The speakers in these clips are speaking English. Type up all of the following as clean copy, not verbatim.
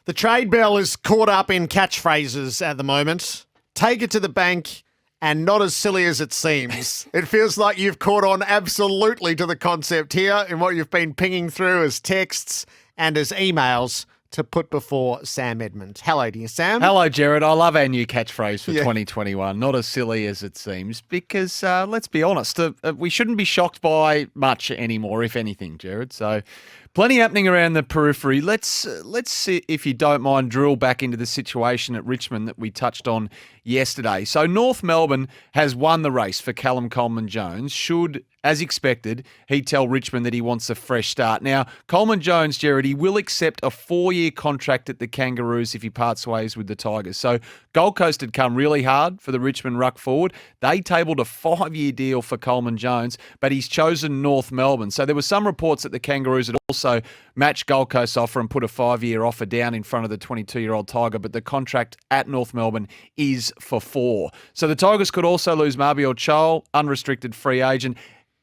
The trade bell is caught up in catchphrases at the moment. Take it to the bank and not as silly as it seems. It feels like you've caught on absolutely to the concept here in what you've been pinging through as texts and as emails to put before Sam Edmund. Hello to you, Sam. Hello, Jared. I love our new catchphrase for 2021. Not as silly as it seems, because let's be honest, we shouldn't be shocked by much anymore, if anything, Jared. So plenty happening around the periphery. Let's see, if you don't mind, drill back into the situation at Richmond that we touched on yesterday. So North Melbourne has won the race for Callum Coleman-Jones. Should, as expected, he tell Richmond that he wants a fresh start. Now, Coleman-Jones, Jared, he will accept a 4-year contract at the Kangaroos if he parts ways with the Tigers. So Gold Coast had come really hard for the Richmond ruck forward. They tabled a 5-year deal for Coleman-Jones, but he's chosen North Melbourne. So there were some reports that the Kangaroos had also matched Gold Coast's offer and put a 5-year offer down in front of the 22-year-old Tiger, but the contract at North Melbourne is for 4. So the Tigers could also lose Mabior Chol, unrestricted free agent,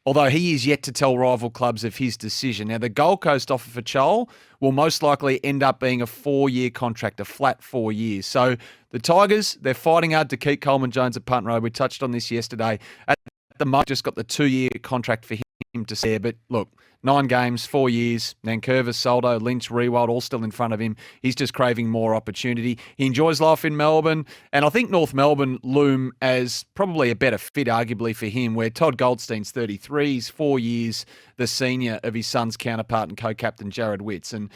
although he is yet to tell rival clubs of his decision. Now, the Gold Coast offer for Chol will most likely end up being a 4-year contract, a flat 4 years. So the Tigers, they're fighting hard to keep Coleman-Jones at Punt Road. We touched on this yesterday. At the moment, just got the 2-year contract for him to share. But look, 9 games, 4 years, Nankervis, Soldo, Lynch, Rewald, all still in front of him. He's just craving more opportunity. He enjoys life in Melbourne, and I think North Melbourne loom as probably a better fit, arguably, for him, where Todd Goldstein's 33, he's 4 years the senior of his son's counterpart and co-captain Jared Witts, and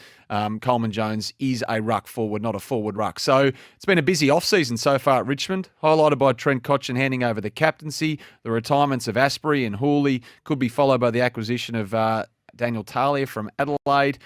Coleman-Jones is a ruck forward, not a forward ruck. So it's been a busy off-season so far at Richmond, highlighted by Trent Cotchin handing over the captaincy. The retirements of Asprey and Hooley could be followed by the acquisition of Daniel Talia from Adelaide.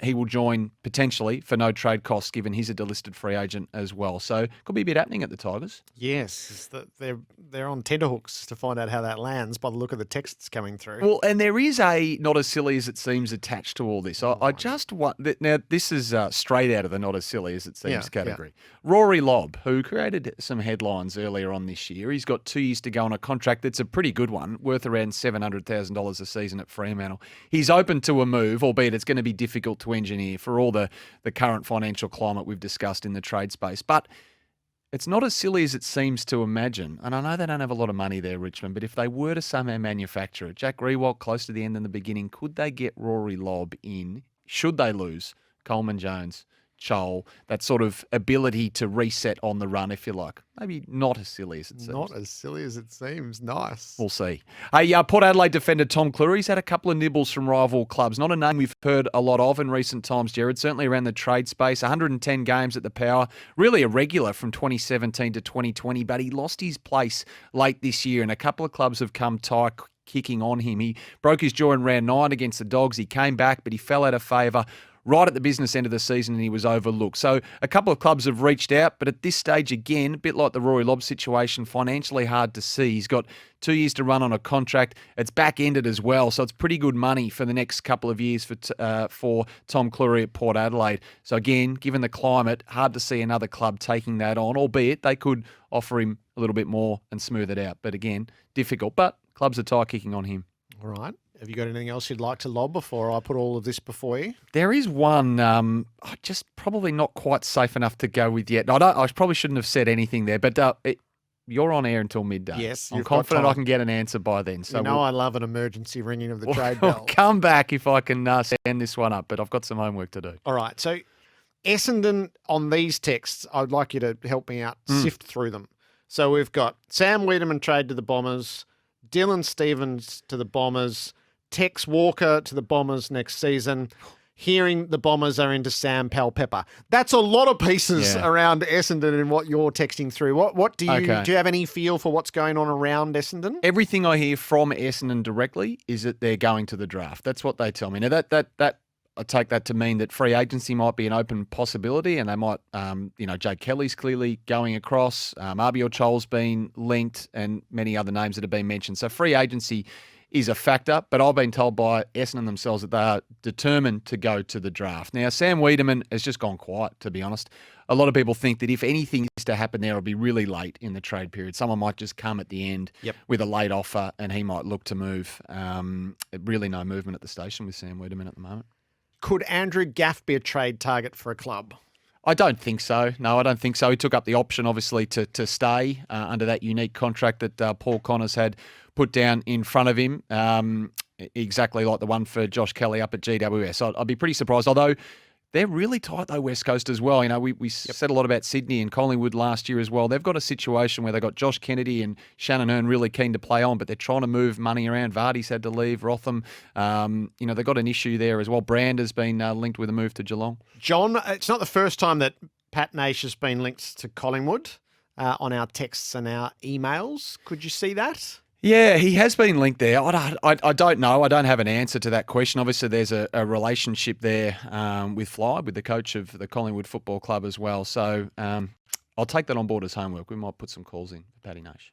He will join potentially for no trade costs, given he's a delisted free agent as well. So could be a bit happening at the Tigers. Yes, they're on tenterhooks to find out how that lands by the look of the texts coming through. Well, and there is a not as silly as it seems attached to all this. I just want now. This is straight out of the not as silly as it seems category. Yeah. Rory Lobb, who created some headlines earlier on this year, he's got 2 years to go on a contract that's a pretty good one, worth around $700,000 a season at Fremantle. He's open to a move, albeit it's going to be difficult to engineer for all the current financial climate we've discussed in the trade space. But it's not as silly as it seems to imagine. And I know they don't have a lot of money there, Richmond, but if they were to somehow manufacture it, Jack Rewalt close to the end and the beginning, could they get Rory Lobb in? Should they lose Coleman-Jones, Chol, that sort of ability to reset on the run, if you like? Maybe not as silly as it seems. Not as silly as it seems. Nice. We'll see. Hey, Port Adelaide defender Tom Cleary's had a couple of nibbles from rival clubs. Not a name we've heard a lot of in recent times, Jared. Certainly around the trade space. 110 games at the Power. Really a regular from 2017 to 2020, but he lost his place late this year, and a couple of clubs have come tight kicking on him. He broke his jaw in round 9 against the Dogs. He came back, but he fell out of favour right at the business end of the season, and he was overlooked. So a couple of clubs have reached out, but at this stage, again, a bit like the Rory Lobb situation, financially hard to see. He's got 2 years to run on a contract. It's back-ended as well, so it's pretty good money for the next couple of years for Tom Cleary at Port Adelaide. So again, given the climate, hard to see another club taking that on, albeit they could offer him a little bit more and smooth it out. But again, difficult. But clubs are tie kicking on him. All right. Have you got anything else you'd like to lob before I put all of this before you? There is one, just probably not quite safe enough to go with yet. I probably shouldn't have said anything there, but you're on air until midday. Yes. I'm confident I can get an answer by then. So I love an emergency ringing of the trade bell. Come back if I can stand this one up, but I've got some homework to do. All right. So Essendon, on these texts, I would like you to help me out, sift through them. So we've got Sam Wiedemann trade to the Bombers, Dylan Stevens to the Bombers, Tex Walker to the Bombers next season. Hearing the Bombers are into Sam Powell-Pepper. That's a lot of pieces around Essendon and what you're texting through. What do you do you have any feel for what's going on around Essendon? Everything I hear from Essendon directly is that they're going to the draft. That's what they tell me. Now that I take that to mean that free agency might be an open possibility, and they might, Jake Kelly's clearly going across. Mabior Chol's been linked, and many other names that have been mentioned. So free agency is a factor, but I've been told by Essendon themselves that they are determined to go to the draft. Now, Sam Wiedemann has just gone quiet, to be honest. A lot of people think that if anything is to happen there, it'll be really late in the trade period. Someone might just come at the end with a late offer, and he might look to move. Really no movement at the station with Sam Wiedemann at the moment. Could Andrew Gaff be a trade target for a club? I don't think so. No, I don't think so. He took up the option, obviously, to stay under that unique contract that Paul Connors had put down in front of him, exactly like the one for Josh Kelly up at GWS. I'd be pretty surprised, although they're really tight, though, West Coast as well. You know, we said a lot about Sydney and Collingwood last year as well. They've got a situation where they've got Josh Kennedy and Shannon Hearn really keen to play on, but they're trying to move money around. Vardy's had to leave, Rotham. You know, they've got an issue there as well. Brand has been linked with a move to Geelong. John, it's not the first time that Pat Nash has been linked to Collingwood on our texts and our emails. Could you see that? Yeah, he has been linked there. I don't know. I don't have an answer to that question. Obviously, there's a relationship there with Fly, with the coach of the Collingwood Football Club as well. So I'll take that on board as homework. We might put some calls in for Paddy Nash.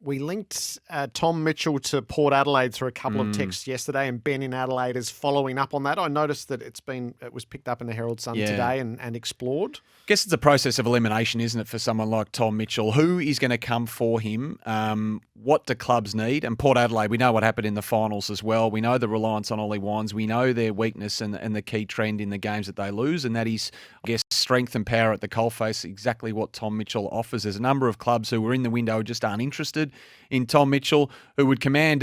We linked Tom Mitchell to Port Adelaide through a couple of texts yesterday, and Ben in Adelaide is following up on that. I noticed that it was picked up in the Herald Sun today and explored. I guess it's a process of elimination, isn't it, for someone like Tom Mitchell? Who is going to come for him? What do clubs need? And Port Adelaide, we know what happened in the finals as well. We know the reliance on Ollie Wines. We know their weakness and the key trend in the games that they lose, and that is, I guess, strength and power at the coalface, exactly what Tom Mitchell offers. There's a number of clubs who were in the window who just aren't interested in Tom Mitchell, who would command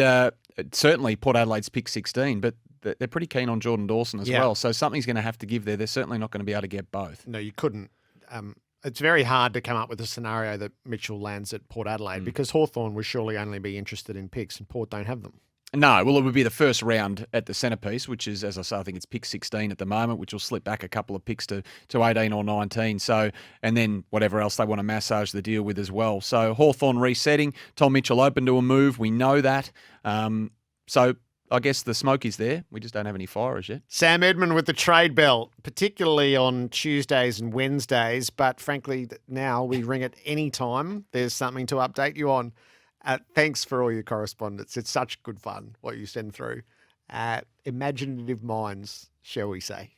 certainly Port Adelaide's pick 16, but they're pretty keen on Jordan Dawson as well. So something's going to have to give there. They're certainly not going to be able to get both. No, you couldn't. It's very hard to come up with a scenario that Mitchell lands at Port Adelaide because Hawthorn would surely only be interested in picks and Port don't have them. No, well, it would be the first round at the centrepiece, which is, as I say, I think it's pick 16 at the moment, which will slip back a couple of picks to 18 or 19. So, and then whatever else they want to massage the deal with as well. So Hawthorn resetting, Tom Mitchell open to a move. We know that. So I guess the smoke is there. We just don't have any fire as yet. Sam Edmund with the trade bell, particularly on Tuesdays and Wednesdays. But frankly, now we ring it any time. There's something to update you on. Thanks for all your correspondence. It's such good fun what you send through. Imaginative minds, shall we say.